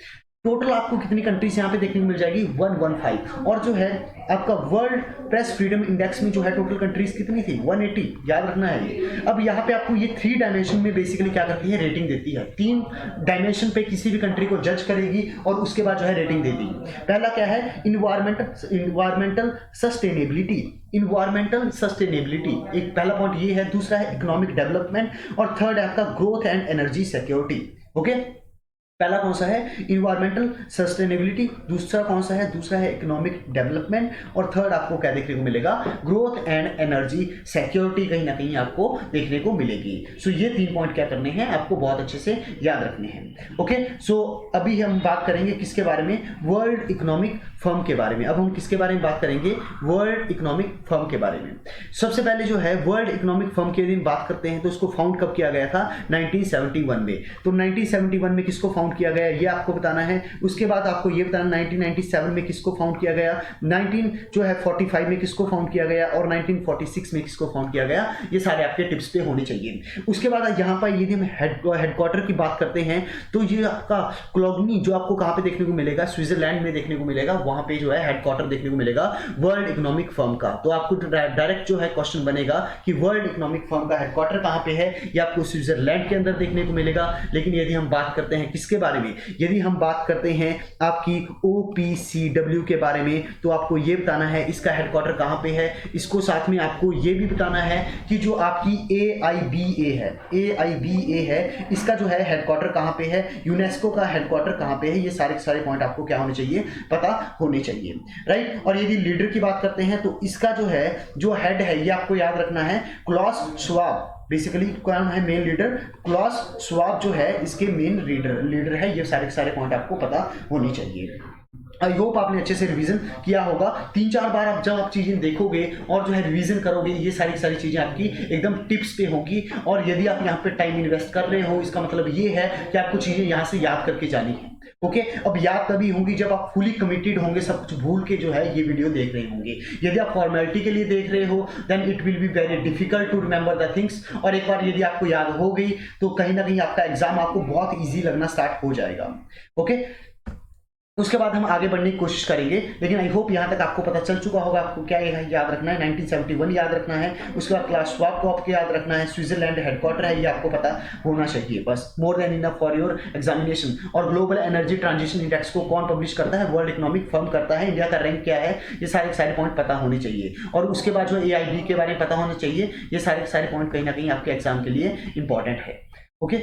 टोटल आपको कितनी कंट्रीज यहाँ पे देखने को मिल जाएगी, 115। और जो है आपका वर्ल्ड प्रेस फ्रीडम इंडेक्स में जो है टोटल कंट्रीज कितनी थी, 180, याद रखना है ये। अब यहाँ पे आपको ये 3 डायमेंशन में बेसिकली क्या करती है, रेटिंग देती है। 3 डायमेंशन पे किसी भी कंट्री को जज करेगी और उसके बाद जो है रेटिंग देती है। पहला क्या है, इन्वायरमेंटल सस्टेनेबिलिटी, इन्वायरमेंटल सस्टेनेबिलिटी एक पहला पॉइंट ये है। दूसरा है इकोनॉमिक डेवलपमेंट, और थर्ड है आपका growth and energy security, okay. पहला कौन सा है, इन्वायरमेंटल सस्टेनेबिलिटी, दूसरा कौन सा है, दूसरा है इकोनॉमिक डेवलपमेंट, और थर्ड आपको क्या देखने को मिलेगा, ग्रोथ एंड एनर्जी सिक्योरिटी कहीं ना कहीं आपको देखने को मिलेगी। सो ये 3 पॉइंट क्या करने हैं, आपको बहुत अच्छे से याद रखने हैं। ओके, सो अभी हम बात करेंगे किसके बारे में, वर्ल्ड इकोनॉमिक फर्म के बारे में। अब हम किसके बारे में बात करेंगे, वर्ल्ड इकोनॉमिक फर्म के बारे में। सबसे पहले जो है वर्ल्ड इकोनॉमिक फर्म के दिन बात करते हैं तो उसको फाउंड कब किया गया था, 1971 में। तो 1971 में किसको फाउंड किया गया ये आपको बताना है। उसके बाद आपको ये बताना 1997 में किसको फाउंड किया गया, 1945 में किसको फाउंड किया गया, और 1946 में किसको फाउंड किया गया। ये सारे आपके टिप्स पे होने चाहिए। उसके बाद यहाँ पर यदि हम हेडक्वार्टर की बात करते हैं तो ये आपका क्लोगनी जो आपको कहाँ पे देखने को मिलेगा, स्विट्जरलैंड में देखने को मिलेगा। वहां पे जो है हेडक्वार्टर देखने को मिलेगा वर्ल्ड इकोनॉमिक फर्म का। तो आपको डायरेक्ट जो है क्वेश्चन बनेगा कि वर्ल्ड इकोनॉमिक फर्म का हेडक्वार्टर कहाँ पे है, ये आपको स्विट्जरलैंड के अंदर देखने को मिलेगा। लेकिन यदि हम बात करते हैं किसके बारे में, यदि हम बात करते हैं आपकी OPCW के बारे में, तो आपको ये बताना है इसका हेडक्वार्टर कहाँ पे है। इसको साथ में आपको ये भी बताना है कि जो आपकी AIBA है इसका जो है हेडक्वार्टर कहाँ पे है, यूनेस्को का हेडक्वार्टर कहाँ पे है। ये सारे के सारे पॉइंट आपको क्या होने चाहिए, पता होने चाहिए, राइट। और यदि लीडर की बात करते हैं तो इसका जो है जो हेड है ये आपको याद रखना है, क्लॉस श्वाब। बेसिकली कौन है मेन लीडर, क्लॉस श्वाब जो है इसके मेन लीडर है। ये सारे के सारे पॉइंट आपको पता होनी चाहिए। आई होप आपने अच्छे से रिवीजन किया होगा। 3-4 बार आप जब आप चीजें देखोगे और जो है रिवीजन करोगे, ये सारी सारी चीजें आपकी एकदम टिप्स पे होगी। और यदि आप यहाँ पे टाइम इन्वेस्ट कर रहे हो, इसका मतलब ये है कि आपको चीजें यहाँ से याद करके जानी है। ओके, अब याद तभी होंगी जब आप फुली कमिटेड होंगे, सब कुछ भूल के जो है ये वीडियो देख रहे होंगे। यदि आप फॉर्मेलिटी के लिए देख रहे हो then it will be very difficult to remember the things. और एक बार यदि आपको याद हो गई तो कहीं ना कहीं आपका एग्जाम आपको बहुत ईजी लगना स्टार्ट हो जाएगा। ओके, उसके बाद हम आगे बढ़ने की कोशिश करेंगे। लेकिन आई होप यहाँ तक आपको पता चल चुका होगा आपको क्या याद रखना है, 1971 याद रखना है। उसके बाद क्लास स्वाप को आपको याद रखना है, स्विट्जरलैंड हेडक्वार्टर है ये आपको पता होना चाहिए, बस मोर than enough for your examination. और ग्लोबल एनर्जी ट्रांजिशन इंडेक्स को कौन पब्लिश करता है, वर्ल्ड इकोनॉमिक फर्म करता है। इंडिया का रैंक क्या है, ये सारे पॉइंट पता होने चाहिए। और उसके बाद जो AIB के बारे में पता होना चाहिए। ये सारे पॉइंट कहीं ना कहीं आपके एग्जाम के लिए इंपॉर्टेंट है। ओके,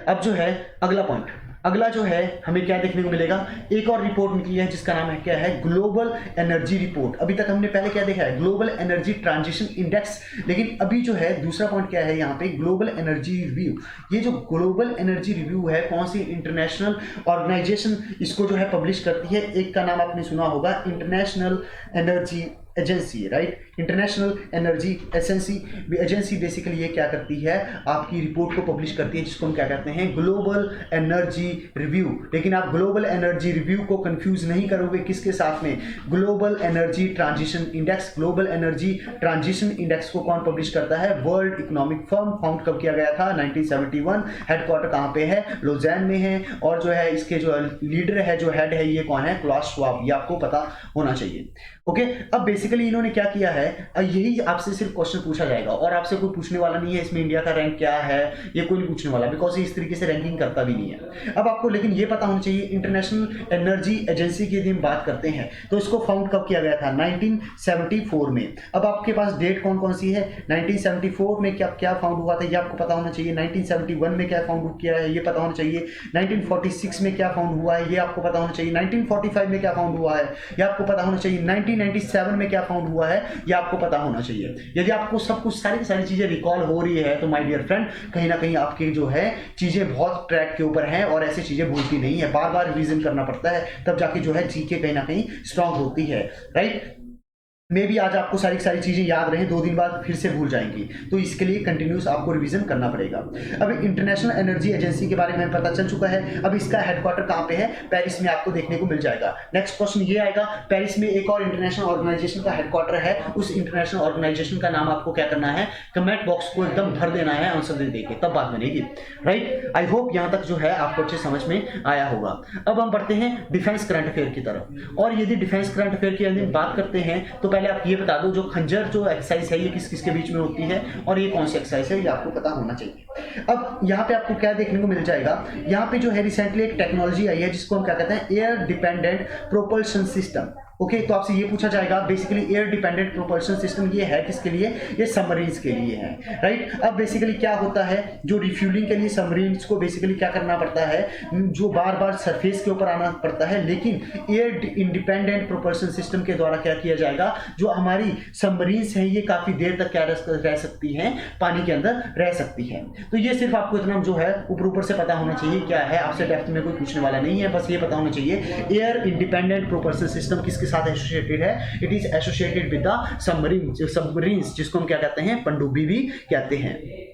अब जो है अगला पॉइंट, अगला जो है हमें क्या देखने को मिलेगा, एक और रिपोर्ट निकली है जिसका नाम है क्या है, ग्लोबल एनर्जी रिपोर्ट। अभी तक हमने पहले क्या देखा है, ग्लोबल एनर्जी ट्रांजिशन इंडेक्स। लेकिन अभी जो है दूसरा पॉइंट क्या है यहाँ पे, ग्लोबल एनर्जी रिव्यू। ये जो ग्लोबल एनर्जी रिव्यू है कौन सी इंटरनेशनल ऑर्गेनाइजेशन इसको जो है पब्लिश करती है। एक का नाम आपने सुना होगा, international energy agency, right. International energy agency basically ये क्या करती है, आपकी रिपोर्ट को पब्लिश करती है जिसको हम क्या कहते हैं, ग्लोबल एनर्जी रिव्यू। लेकिन आप ग्लोबल एनर्जी रिव्यू को कंफ्यूज नहीं करोगे किसके साथ में, global energy transition index. Global energy transition index को कौन पब्लिश करता है, वर्ल्ड इकोनॉमिक फर्म। फाउंड कब किया गया था, 1971। हेडक्वार्टर कहाँ पे है, लोज़ैन में है। और जो है इसके जो लीडर है, जो हेड है, ये कौन है, क्लास श्वाब। ये आपको पता होना चाहिए। ओके, अब बेसिकली इन्होंने क्या किया है, यही आपसे सिर्फ क्वेश्चन पूछा जाएगा और आपसे कोई पूछने वाला नहीं है इसमें इंडिया का रैंक क्या है, ये कोई नहीं पूछने वाला, बिकॉज ये इस तरीके से रैंकिंग करता भी नहीं है। अब आपको लेकिन ये पता होना चाहिए, इंटरनेशनल एनर्जी एजेंसी की यदि हम बात करते हैं तो इसको फाउंड कब किया गया था, 1974 में। अब आपके पास डेट कौन कौन सी है, 1974 में क्या फाउंड हुआ था ये आपको पता होना चाहिए, 1971 में क्या फाउंड किया है ये पता होना चाहिए, 1946 में क्या फाउंड हुआ है ये आपको पता होना चाहिए, 1945 में क्या फाउंड हुआ है ये आपको पता होना चाहिए, 1997 में क्या फाउंड हुआ है ये आपको पता होना चाहिए। यदि आपको सब कुछ सारी चीजें रिकॉल हो रही है तो माय डियर फ्रेंड कहीं ना कहीं आपकी जो है चीजें बहुत ट्रैक के ऊपर हैं और ऐसी चीजें भूलती नहीं है, बार बार रिवीजन करना पड़ता है तब जाके जो है जीके कहीं ना कहीं स्ट्रांग होती है, राइट। मे भी आज आपको सारी चीजें याद रहे, 2 दिन बाद फिर से भूल जाएंगी, तो इसके लिए कंटिन्यूस आपको रिवीजन करना पड़ेगा। अब इंटरनेशनल एनर्जी एजेंसी के बारे में पता चल चुका है। अब इसका हेडक्वार्टर कहाँ पे है, पेरिस में आपको देखने को मिल जाएगा। नेक्स्ट क्वेश्चन ये आएगा, पेरिस में एक और इंटरनेशनल ऑर्गेनाइजेशन का हेडक्वार्टर है, उस इंटरनेशनल ऑर्गेनाइजेशन का नाम आपको क्या करना है, कमेंट बॉक्स को एकदम भर देना है आंसर दे देके, तब बात बनेगी, राइट। आई होप यहाँ तक जो है आपको अच्छे समझ में आया होगा। अब हम बढ़ते हैं डिफेंस करंट अफेयर की तरफ। और यदि डिफेंस करंट अफेयर की यदि बात करते हैं तो पहले आप ये बता दो, जो खंजर जो एक्सरसाइज है ये किस किस के बीच में होती है और ये कौन सी एक्सरसाइज है ये आपको पता होना चाहिए। अब यहाँ पे आपको क्या देखने को मिल जाएगा, यहाँ पे जो है रिसेंटली एक टेक्नोलॉजी आई है जिसको हम क्या कहते हैं, air dependent propulsion system. Okay, तो आपसे ये पूछा जाएगा basically air dependent propulsion system ये है किसके लिए, ये सबमरीन्स के लिए है, राइट। अब बेसिकली क्या होता है, जो रिफ्यूलिंग के लिए सबमरीन्स को बेसिकली क्या करना पड़ता है, जो बार बार सरफेस के ऊपर आना पड़ता है, लेकिन एयर इंडिपेंडेंट प्रोपल्शन सिस्टम के द्वारा क्या किया जाएगा, जो हमारी सबमरीन्स हैं ये काफी देर तक क्या रह सकती हैं, पानी के अंदर रह सकती है। तो ये सिर्फ आपको इतना जो है ऊपर से पता होना चाहिए क्या है, आपसे डेप्थ में कोई पूछने वाला नहीं है, बस ये पता होना चाहिए एयर इंडिपेंडेंट प्रोपल्शन सिस्टम किसके साथ एसोसिएटेड है, it is associated with the submarines, जिसको हम क्या कहते हैं, पनडुब्बी भी कहते हैं।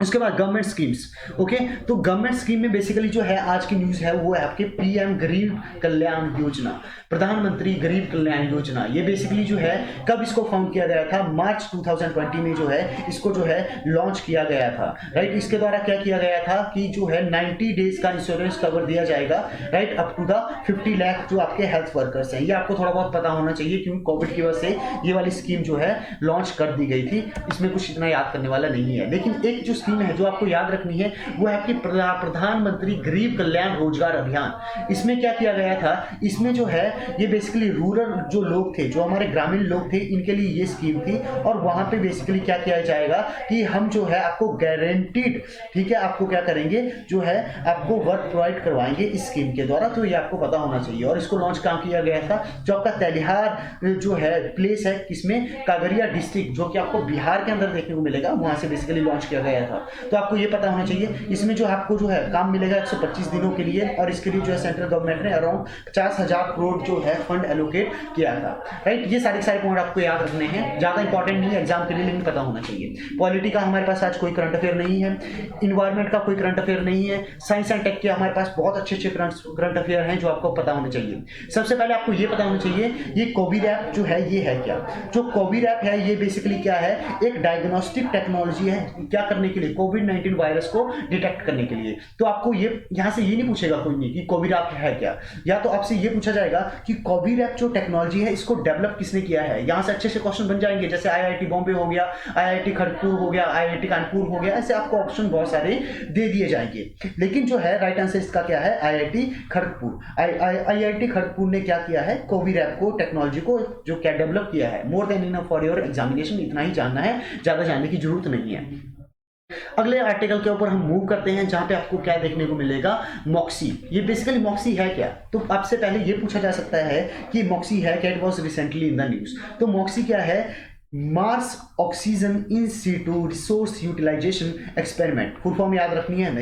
उसके बाद गवर्नमेंट स्कीम्स, ओके, तो गवर्नमेंट स्कीम में बेसिकली जो है आज की न्यूज है वो है आपके पीएम गरीब कल्याण योजना, प्रधानमंत्री गरीब कल्याण योजना। ये बेसिकली जो है कब इसको फाउंड किया गया था, मार्च 2020 में जो है इसको जो है लॉन्च किया गया था, राइट। इसके द्वारा क्या किया गया था कि जो है 90 डेज का इंश्योरेंस कवर दिया जाएगा, right, up to the 50 lakh जो आपके हेल्थ वर्कर्स हैं। ये आपको थोड़ा बहुत पता होना चाहिए क्योंकि कोविड की वजह से ये वाली स्कीम जो है लॉन्च कर दी गई थी, इसमें कुछ इतना याद करने वाला नहीं है। लेकिन एक जो स्कीम है जो आपको याद रखनी है वो है आपकी प्रधानमंत्री गरीब कल्याण रोजगार अभियान। इसमें क्या किया गया था, इसमें जो है ये बेसिकली रूरल जो लोग थे, जो हमारे ग्रामीण लोग थे, इनके लिए ये स्कीम थी। और वहां पे बेसिकली क्या किया जाएगा कि हम जो है आपको गारंटीड, ठीक है, आपको क्या करेंगे, जो है आपको वर्क प्रोवाइड करवाएंगे इस स्कीम के द्वारा। तो ये आपको पता होना चाहिए। और इसको लॉन्च कहाँ किया गया था, जो आपका तेलिहार जो है प्लेस है, किसमें, कागरिया डिस्ट्रिक्ट, जो कि आपको बिहार के अंदर देखने को मिलेगा, वहां से बेसिकली लॉन्च किया गया था। तो आपको ये पता होना चाहिए। इसमें जो आपको जो है काम मिलेगा 125 दिनों के लिए, और इसके लिए जो है सेंट्रल गवर्नमेंट ने अराउंड 50,000 करोड़ जो है फंड एलोकेट किया था, राइट। ये सारे पॉइंट आपको याद रखने हैं, ज्यादा इंपॉर्टेंट नहीं है एग्जाम के लिए, लेकिन पता होना चाहिए। पॉलिटी का हमारे पास आज कोई करंट अफेयर नहीं है, इन्वायरमेंट का कोई करंट अफेयर नहीं है, साइंस एंड टेक के हमारे पास बहुत अच्छे करंट अफेयर हैं जो आपको पता होने चाहिए। सबसे पहले आपको ये पता होना चाहिए ये कोविड ऐप जो है ये है क्या। जो कोविड ऐप है ये बेसिकली क्या है, एक डायग्नोस्टिक टेक्नोलॉजी है, क्या करने के लिए, कोविड-19 वायरस को डिटेक्ट करने के लिए। तो आपको ये यहां से ये नहीं पूछेगा कोई नहीं कि कोविड ऐप है क्या, या तो आपसे ये पूछा जाएगा कि कोविड ऐप जो टेक्नोलॉजी है इसको डेवलप किसने किया है। यहां से अच्छे से क्वेश्चन बन जाएंगे, जैसे आईआईटी बॉम्बे हो गया, आईआईटी खड़गपुर हो गया, आईआईटी कानपुर हो गया, ऐसे आपको ऑप्शन बहुत सारे दे दिए जाएंगे। लेकिन जो है राइट आंसर इसका क्या है, आईआईटी खड़गपुर। आईआईटी खड़गपुर ने क्या किया है, कोविड ऐप को, टेक्नोलॉजी को जो क्या डेवलप किया है। मोर than enough for your examination, इतना ही जानना है, ज्यादा जानने की जरूरत नहीं है। अगले आर्टिकल के ऊपर हम मूव करते हैं, जहां पे आपको क्या देखने को मिलेगा, मॉक्सी। ये बेसिकली मॉक्सी है क्या, तो आपसे पहले ये पूछा जा सकता है कि मॉक्सी है क्या, it was recently in the news. तो मॉक्सी क्या है, Mars oxygen in situ resource utilisation experiment. Full form याद रखनी है,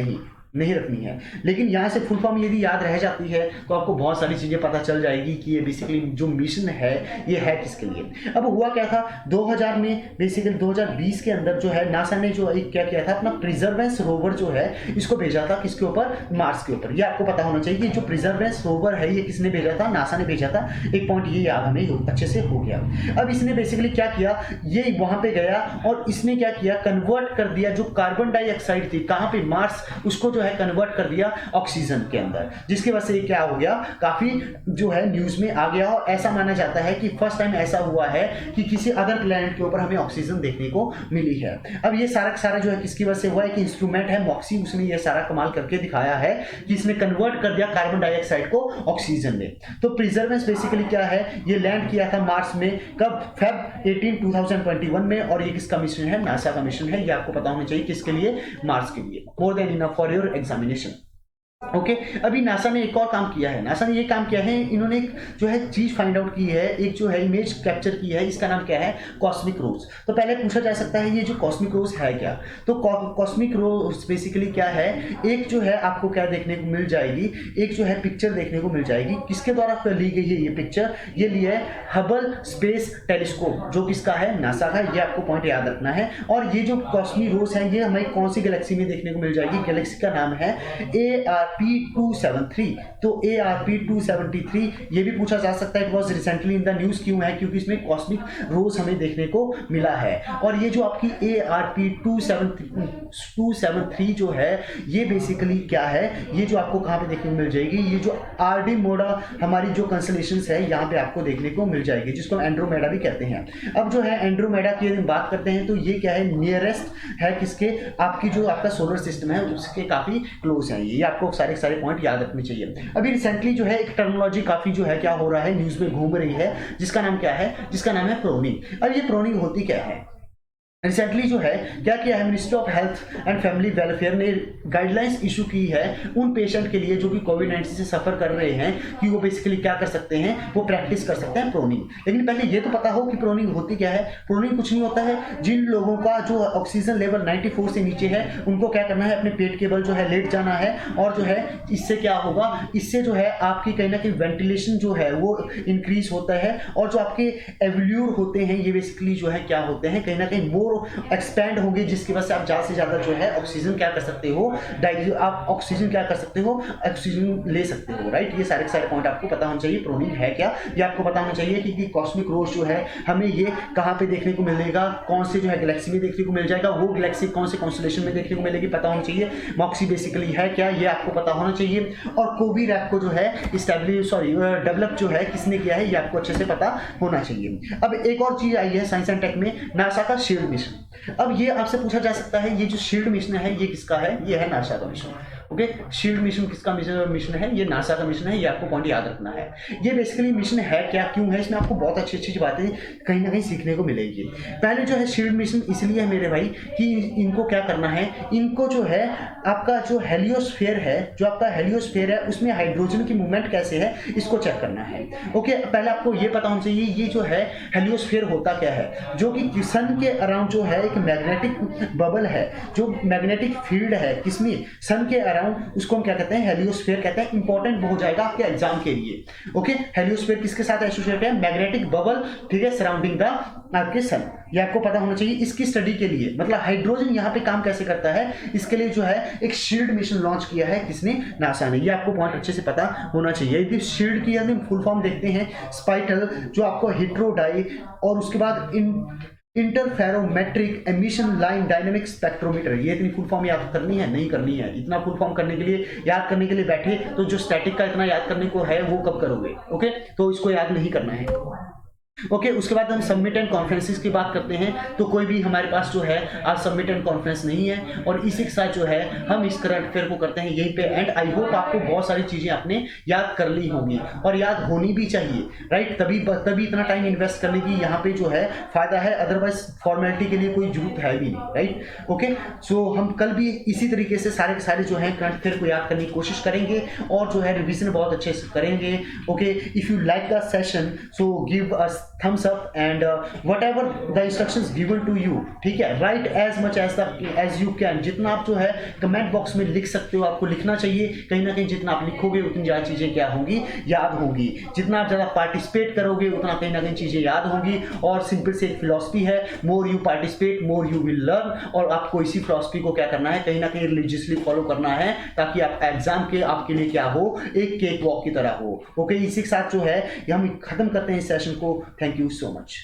नहीं रखनी है, लेकिन यहाँ से फुल फॉर्म यदि याद रह जाती है तो आपको बहुत सारी चीज़ें पता चल जाएगी कि ये बेसिकली जो मिशन है ये है किसके लिए। अब हुआ क्या था, 2000 में बेसिकली 2020 के अंदर जो है नासा ने जो एक क्या किया था, अपना प्रिजर्वेंस रोवर जो है इसको भेजा था किसके ऊपर, मार्स के ऊपर। ये आपको पता होना चाहिए कि जो प्रिजर्वेंस रोवर है ये किसने भेजा था, नासा ने भेजा था। एक पॉइंट ये याद हमें अच्छे से हो गया। अब इसने बेसिकली क्या किया, ये वहां पे गया और इसने क्या किया, कन्वर्ट कर दिया जो कार्बन डाइऑक्साइड थी कहाँ पे, मार्स, उसको जो है कन्वर्ट कर दिया ऑक्सीजन के अंदर, जिसकी वजह से क्या हो गया, काफी जो है न्यूज में आ गया। और ऐसा माना जाता है कि फर्स्ट टाइम ऐसा हुआ है कि किसी अदर प्लेनेट के ऊपर हमें ऑक्सीजन देखने को मिली है। अब ये सारा जो है किसकी वजह से हुआ है, कि इंस्ट्रूमेंट है मॉक्सी, उसने ये सारा कमाल करके दिखाया है कि इसने कन्वर्ट कर दिया कार्बन डाइऑक्साइड को ऑक्सीजन में। तो प्रिजर्वेंस बेसिकली क्या है, ये लैंड किया था मार्स में कब, फेब 18 2021 में। और ये किसका मिशन है, नासा का मिशन है। ये आपको पता होना चाहिए किसके लिए, मार्स के लिए। मोर than enough for your examination. Okay, अभी नासा ने एक और काम किया है, नासा ने ये काम किया है, इन्होंने एक जो है चीज फाइंड आउट की है, एक जो है इमेज कैप्चर की है, इसका नाम क्या है, कॉस्मिक रोज। तो पहले पूछा जा सकता है ये जो कॉस्मिक रोज है क्या, तो कॉस्मिक रोज बेसिकली क्या है, एक जो है आपको क्या देखने को मिल जाएगी, एक जो है पिक्चर देखने को मिल जाएगी। किसके द्वारा ली गई है ये पिक्चर, ये ली है हबल स्पेस टेलीस्कोप, जो किसका है, नासा का। ये आपको पॉइंट याद रखना है। और ये जो कॉस्मिक रोज है ये हमें कौन सी गैलेक्सी में देखने को मिल जाएगी, गैलेक्सी का नाम है ARP-273। तो ARP-273 ये भी पूछा जा सकता है, it was recently in the news. क्यों है, क्योंकि इसमें कॉस्मिक रोज हमें देखने को मिला है। और ये जो आपकी ARP-273 जो है ये बेसिकली क्या है, ये जो आपको कहां पे देखने को मिल जाएगी, ये जो आर्डीमोडा हमारी जो कंस्टलेशंस है यहाँ पे आपको देखने को मिल जाएगी, जिसको एंड्रोमेडा भी कहते हैं। अब जो है एंड्रोमेडा की यदि बात करते हैं तो ये क्या है, नियरेस्ट है किसके, आपकी जो आपका सोलर सिस्टम है उसके काफी क्लोज है। ये आपको सारे सारे पॉइंट याद रखने चाहिए। अभी रिसेंटली जो है एक टर्मिनोलॉजी काफी जो है क्या हो रहा है, न्यूज में घूम रही है, जिसका नाम क्या है, जिसका नाम है प्रोनिंग। अब ये प्रोनिंग होती क्या है? रिसेंटली जो है क्या किया है, ministry of health and family welfare ने गाइडलाइंस इशू की है उन पेशेंट के लिए जो कि कोविड-19 से सफर कर रहे हैं, कि वो बेसिकली क्या कर सकते हैं, वो प्रैक्टिस कर सकते हैं प्रोनिंग। लेकिन पहले ये तो पता हो कि प्रोनिंग होती क्या है। प्रोनिंग कुछ नहीं होता है, जिन लोगों का जो ऑक्सीजन लेवल 94 से नीचे है उनको क्या करना है, अपने पेट के बल जो है लेट जाना है, और जो है इससे क्या होगा, इससे जो है आपकी कहीं ना कहीं वेंटिलेशन जो है वो इंक्रीज होता है, और जो आपके एवल्यूर होते हैं ये बेसिकली जो है क्या होते हैं, कहीं ना कहीं मोर एक्सपैंड होंगे, जिसकी वजह से आप ज़्यादा से ज़्यादा जो है ऑक्सीजन क्या कर सकते हो, आप ऑक्सीजन क्या कर सकते हो, ऑक्सीजन ले सकते हो, राइट। ये सारे सारे पॉइंट आपको पता होना चाहिए। प्रोनिंग है क्या ये आपको पता होना चाहिए, कि कॉस्मिक रोज जो है हमें ये कहाँ पे देखने को मिलेगा, कौन से जो है गैलेक्सी में देखने को मिल जाएगा, वो गैलेक्सी कौन से कॉन्स्टलेशन में देखने को मिलेगी, पता होना चाहिए। मॉक्सी बेसिकली है क्या, ये आपको पता होना चाहिए। और कोवी रैप को जो है डेवलप जो है किसने किया है, ये आपको अच्छे से पता होना चाहिए। अब एक और चीज आई है साइंस एंड टेक में, नासा का शील्ड मिशन। अब ये आपसे पूछा जा सकता है, ये जो शील्ड मिशन है ये किसका है, ये है नासा का मिशन। ओके, शील्ड मिशन किसका मिशन है, ये नासा का मिशन है, ये आपको पॉइंट याद रखना है। ये बेसिकली मिशन है क्या, क्यों है, इसमें आपको बहुत अच्छी अच्छी बातें कहीं ना कहीं सीखने को मिलेगी। पहले जो है शील्ड मिशन इसलिए है मेरे भाई कि इनको क्या करना है, इनको जो है आपका जो हेलियोस्फीयर है, जो आपका हेलियोस्फीयर है उसमें हाइड्रोजन की मूवमेंट कैसे है, इसको चेक करना है। ओके, पहले आपको ये पता होना चाहिए ये जो है हेलियोस्फीयर होता क्या है, जो कि सन के अराउंड जो है एक मैग्नेटिक बबल है, जो मैग्नेटिक फील्ड है किसमें, सन के अराउंड, उसको हम क्या कहते हैं, हेलियोस्फीयर कहते हैं। इंपॉर्टेंट हो जाएगा आपके एग्जाम के लिए। ओके, हेलियोस्फीयर किसके साथ एसोसिएटेड है, मैग्नेटिक बबल, ठीक है, सराउंडिंग द आपके सन। ये आपको पता होना चाहिए। इसकी स्टडी के लिए मतलब हाइड्रोजन यहाँ पे काम कैसे करता है, इसके लिए जो है एक शील्ड मिशन लॉन्च किया है, किसने, नासा ने। ये आपको पॉइंट अच्छे से पता होना चाहिए। यदि शील्ड की यदि फुल फॉर्म देखते हैं, स्पाइटल, जो आपको हिट्रोडाई, और उसके बाद interferometric emission line dynamic spectrometer. ये इतनी फुल फॉर्म याद करनी है, नहीं करनी है। इतना फुल फॉर्म करने के लिए, याद करने के लिए बैठे तो जो स्टैटिक का इतना याद करने को है वो कब करोगे। ओके, तो इसको याद नहीं करना है। ओके, उसके बाद हम सबमिट एंड कॉन्फ्रेंसेस की बात करते हैं, तो कोई भी हमारे पास जो है आज सबमिट एंड कॉन्फ्रेंस नहीं है, और इसी के साथ जो है हम इस करंट अफेयर को करते हैं यहीं पे एंड। आई होप आपको बहुत सारी चीजें आपने याद कर ली होंगी, और याद होनी भी चाहिए, राइट। तभी इतना टाइम इन्वेस्ट करने की यहाँ पे जो है फायदा है, अदरवाइज फॉर्मेलिटी के लिए कोई जरूरत है भी नहीं, राइट। ओके, सो हम कल भी इसी तरीके से सारे के सारे जो है करंट अफेयर को याद करने की कोशिश करेंगे, और जो है रिविजन बहुत अच्छे से करेंगे। Okay, if you like the session so give us thumbs up and whatever the instructions given to you, ठीक है, write as much as you can। जितना आप जो है कमेंट बॉक्स में लिख सकते हो, आपको लिखना चाहिए। कहीं ना कहीं जितना आप लिखोगे उतनी ज़्यादा चीज़ें क्या होंगी, याद होंगी। जितना आप ज़्यादा पार्टिसिपेट करोगे उतना कहीं ना कहीं चीज़ें याद होंगी। और सिंपल से एक फिलॉसफी है, more you participate more you will learn. और आपको इसी फिलॉसफी को क्या करना है, कहीं ना कहीं रिलीजियसली फॉलो करना है, ताकि आप एग्जाम के आपके लिए क्या हो, एक केक वॉक की तरह हो। ओके, इसी के साथ जो है हम खत्म करते हैं इस सेशन को। Thank you so much.